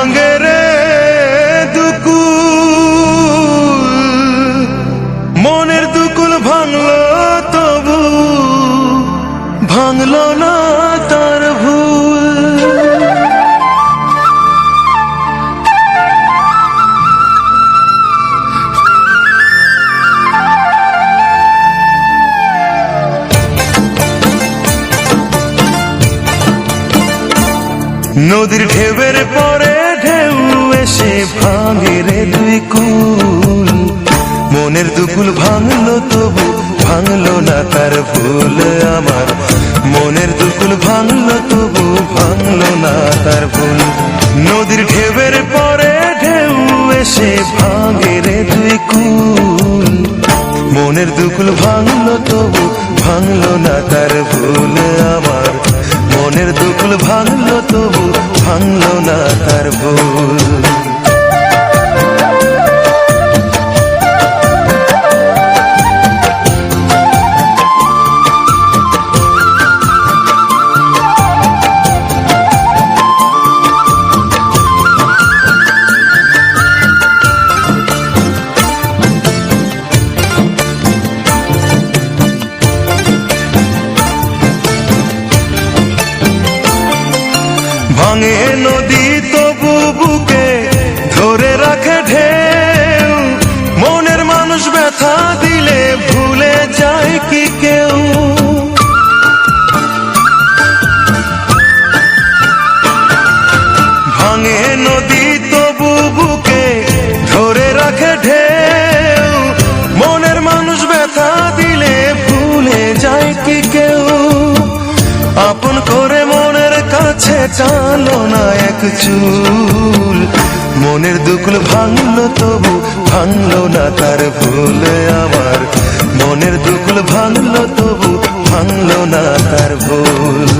ভাঙে রে দুকুল, মনের দুকুল ভাঙলো তবু ভাঙলো না তার ভুল। নদীর ঢেউয়ের পরে ঢেউ এসে ভাঙে রে দুই কুল, মনের দুকুল ভাঙলো তবু ভাঙলো না তার ভুল আমার, মনের দুকুল ভাঙলো তবু ভাঙলো না তার ভুল। নদীর ঢেউয়ের পরে ঢেউ এসে ভাঙে রে দুই কুল, মনের দুকুল ভাঙলো তবু ভাঙলো না তার ভুল আমার, মনের দুকুল ভাঙলো তবু ভাঙলো না তার ভুল। ভাঙে নদী তবু বুকে ধরে রাখে ঢেউ, মনের মানুষ ব্যথা দিলে ভুলে যায় কি কেউ। ভাঙে নদী তবু বুকে ধরে রাখে ঢেউ, মনের মানুষ ব্যথা দিলে ভুলে যায় কি কেউ। আপন করে মনের কাছে টানো না এক চুল, মনের দুকুল ভাঙলো তবু ভাঙলো না তার ভুল আমার, মনের দুকুল ভাঙলো তবু ভাঙলো না তার ভুল।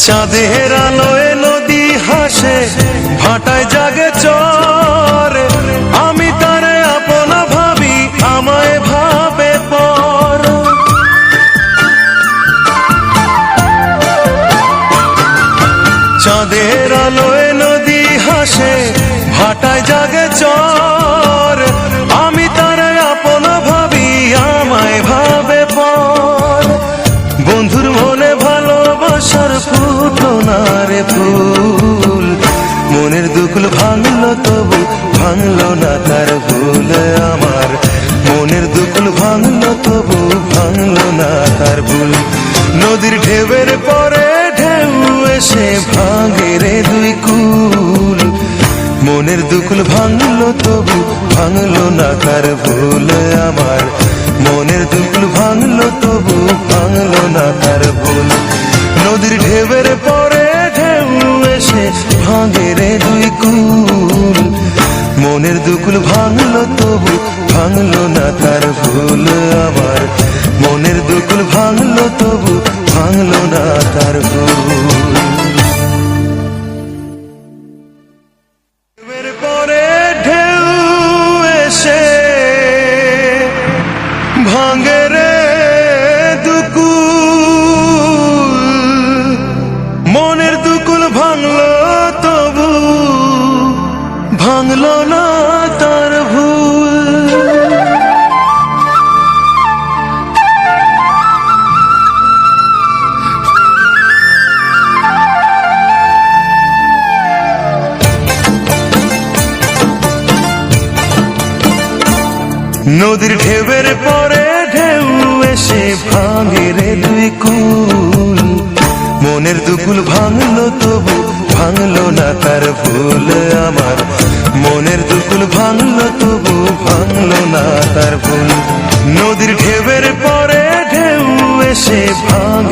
চাঁদের আলোয় নদী হাসে ভাটায় জাগে চর, আমি তারে আপনা ভাবি আমায় ভাবে পর। চাঁদের আলোয় নদী হাসে ভাটায় জাগে চর, আমি তারে আপনা ভাবি আমায় ভাবে পর। বন্ধুর মনে ভালোবাসার ফুটলো না রে ফুল, মনের দুকুল ভাঙলো তবু ভাঙলো না তার ভুল আমার, মনের দুকুল ভাঙলো তবু ভাঙলো না তার ভুল। নদীর ঢেউয়ের পরে ঢেউ এসে ভাঙে রে দুই কুল, মনের দুকুল ভাঙলো তবু ভাঙলো না তার ভুল আমার, মনের দুকুল ভাঙলো তবু ভাঙলো না তার ভুল। নদীর ঢেউয়ের পরে ঢেউ এসে ভাঙে রে দুই কুল, মনের দুকুল ভাঙলো তবু ভাঙলো না তার ভুল আমার, মনের দুকুল ভাঙলো তবু ভাঙলো না তার ভুল। ঢেউয়ের পরে ঢেউ এসে ভাঙে রে দুকুল, মনের দুকুল ভাঙলো তবু ভাঙলো না তার ভুল। নদীর ঢেউয়ের পরে ঢেউ এসে ভাঙে রে দুই কুল, মনের দুকুল ভাঙলো তবু ভাঙলো না তার ভুল আমার, মনের দুকুল ভাঙলো তবু ভাঙলো না তার ভুল। নদীর ঢেউয়ের পরে ঢেউ এসে ভাঙে